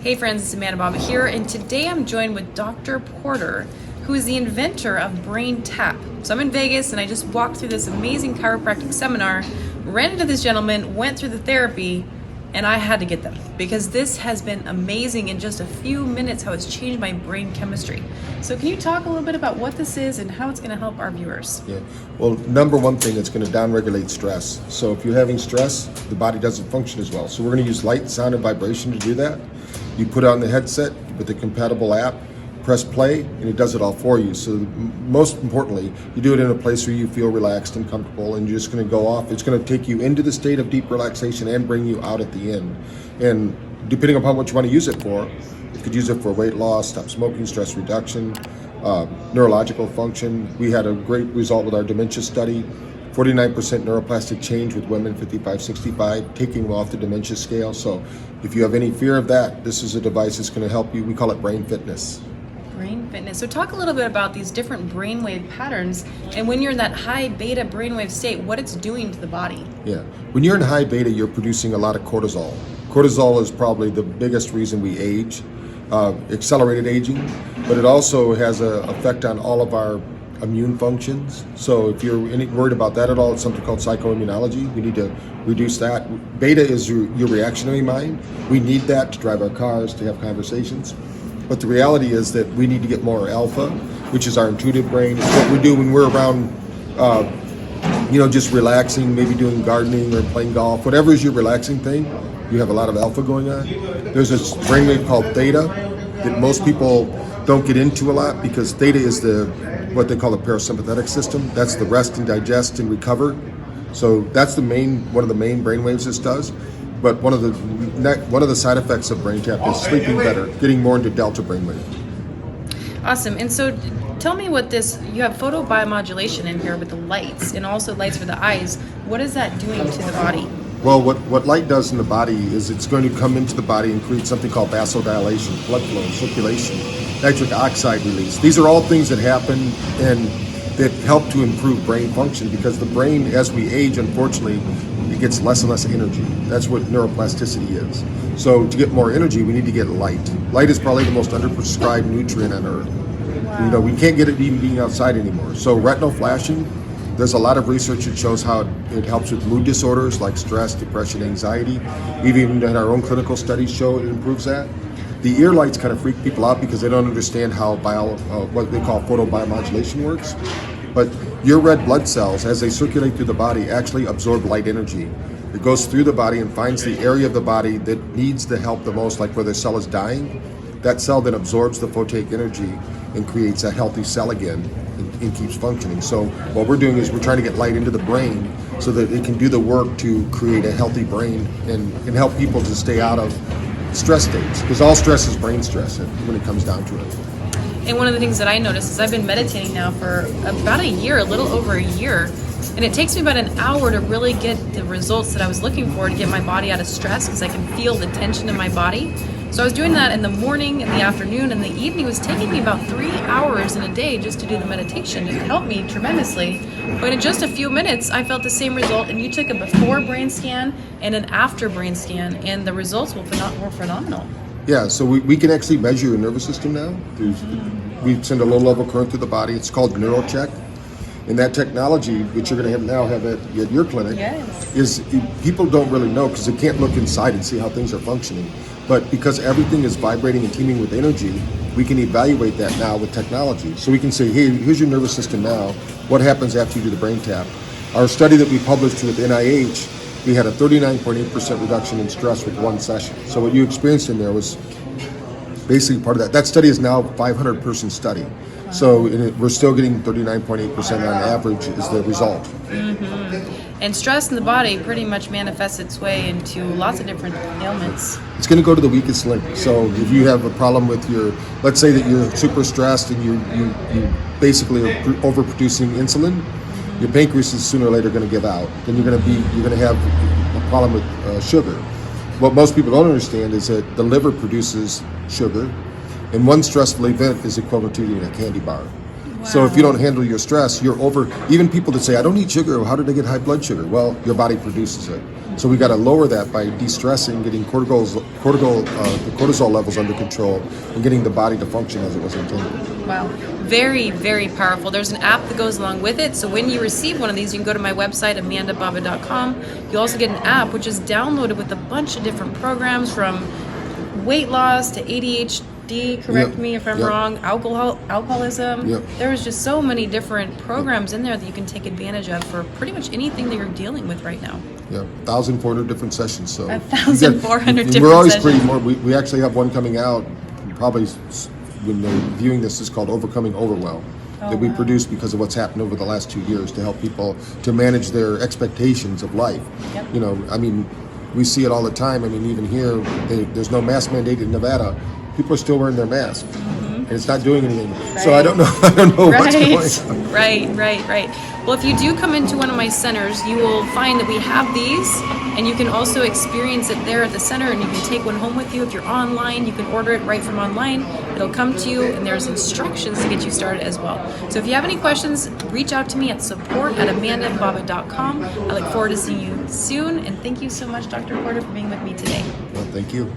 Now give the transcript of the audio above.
Hey friends, it's Amanda Bobbett here, and today I'm joined with Dr. Porter, who is the inventor of BrainTap. So I'm in Vegas and I just walked through this amazing chiropractic seminar, ran into this gentleman, went through the therapy, and I had to get them because this has been amazing in just a few minutes how it's changed my brain chemistry. So can you talk a little bit about what this is and how it's going to help our viewers? Yeah. Well, number one thing, it's going to downregulate stress. So if you're having stress, the body doesn't function as well. So we're going to use light, sound, and vibration to do that. You put on the headset with the compatible app, press play, and it does it all for you. So most importantly, you do it in a place where you feel relaxed and comfortable, and you're just going to go off. It's going to take you into the state of deep relaxation and bring you out at the end. And depending upon what you want to use it for, you could use it for weight loss, stop smoking, stress reduction, neurological function. We had a great result with our dementia study. 49% neuroplastic change with women 55-65, taking them off the dementia scale. So if you have any fear of that, this is a device that's going to help you. We call it brain fitness. Brain fitness. So talk a little bit about these different brainwave patterns and when you're in that high beta brainwave state, what it's doing to the body. Yeah, when you're in high beta, you're producing a lot of cortisol. Cortisol is probably the biggest reason we age, accelerated aging, but it also has an effect on all of our immune functions. So if you're worried about that at all, it's something called psychoimmunology. We need to reduce that. Beta is your reactionary mind. We need that to drive our cars, to have conversations. But the reality is that we need to get more alpha, which is our intuitive brain. It's what we do when we're around, just relaxing, maybe doing gardening or playing golf. Whatever is your relaxing thing, you have a lot of alpha going on. There's this brainwave called theta that most people don't get into a lot because theta is what they call the parasympathetic system. That's the rest and digest and recover. So that's one of the main brainwaves this does. But one of the side effects of BrainTap is sleeping better, getting more into delta brainwave. Awesome. And so tell me what you have photobiomodulation in here with the lights and also lights for the eyes. What is that doing to the body? Well, what light does in the body is it's going to come into the body and create something called vasodilation, blood flow, circulation, nitric oxide release. These are all things that happen and that help to improve brain function because the brain, as we age, unfortunately, it gets less and less energy. That's what neuroplasticity is. So to get more energy, we need to get light. Light is probably the most underprescribed nutrient on Earth. Wow. We can't get it even being outside anymore. So retinal flashing, there's a lot of research that shows how it helps with mood disorders like stress, depression, anxiety. Even in our own clinical studies show it improves that. The ear lights kind of freak people out because they don't understand how what they call photobiomodulation works. But your red blood cells, as they circulate through the body, actually absorb light energy. It goes through the body and finds the area of the body that needs the help the most, like where the cell is dying. That cell then absorbs the photic energy and creates a healthy cell again and keeps functioning. So what we're doing is we're trying to get light into the brain so that it can do the work to create a healthy brain and help people to stay out of stress states, because all stress is brain stress when it comes down to it. And one of the things that I noticed is I've been meditating now for about a year, a little over a year, and it takes me about an hour to really get the results that I was looking for to get my body out of stress because I can feel the tension in my body. So I was doing that in the morning, in the afternoon, and the evening. It was taking me about 3 hours in a day just to do the meditation. It helped me tremendously. But in just a few minutes, I felt the same result. And you took a before brain scan and an after brain scan, and the results were phenomenal. Yeah, so we can actually measure your nervous system now. We send a low level current through the body. It's called NeuroCheck. And that technology, which you're going to now have at your clinic, yes, is people don't really know because they can't look inside and see how things are functioning. But because everything is vibrating and teeming with energy, we can evaluate that now with technology. So we can say, hey, here's your nervous system now. What happens after you do the brain tap? Our study that we published with NIH, we had a 39.8% reduction in stress with one session. So what you experienced in there was basically part of that. That study is now a 500-person study. So we're still getting 39.8% on average is the result. Mm-hmm. And stress in the body pretty much manifests its way into lots of different ailments. It's going to go to the weakest link. So if you have a problem with let's say that you're super stressed and you basically are overproducing insulin, your pancreas is sooner or later going to give out. Then you're going to have a problem with sugar. What most people don't understand is that the liver produces sugar, and one stressful event is equivalent to eating a candy bar. So if you don't handle your stress, you're over. Even people that say, I don't eat sugar, how did they get high blood sugar? Well, your body produces it. So we got to lower that by de-stressing, getting the cortisol levels under control, and getting the body to function as it was intended. Wow. Very, very powerful. There's an app that goes along with it. So when you receive one of these, you can go to my website, amandabobbett.com. You also get an app which is downloaded with a bunch of different programs, from weight loss to ADHD, correct me if I'm wrong, alcoholism. There's just so many different programs in there that you can take advantage of for pretty much anything that you're dealing with right now. 1,400 different sessions. So 1,400 different We're always sessions. pretty more. We actually have one coming out, probably when they're viewing this, is called Overcoming Overwhelm. That we produced because of what's happened over the last 2 years to help people to manage their expectations of life. You know, I mean, we see it all the time. I mean, even here, there's no mask mandate in Nevada. People are still wearing their mask, and it's not doing anything. So I don't know. I don't know what's going on. Right. Well, if you do come into one of my centers, you will find that we have these, and you can also experience it there at the center, and you can take one home with you. If you're online, you can order it right from online. It'll come to you, and there's instructions to get you started as well. So if you have any questions, reach out to me at support@amandabobbett.com. I look forward to seeing you soon, and thank you so much, Dr. Porter, for being with me today. Well, thank you.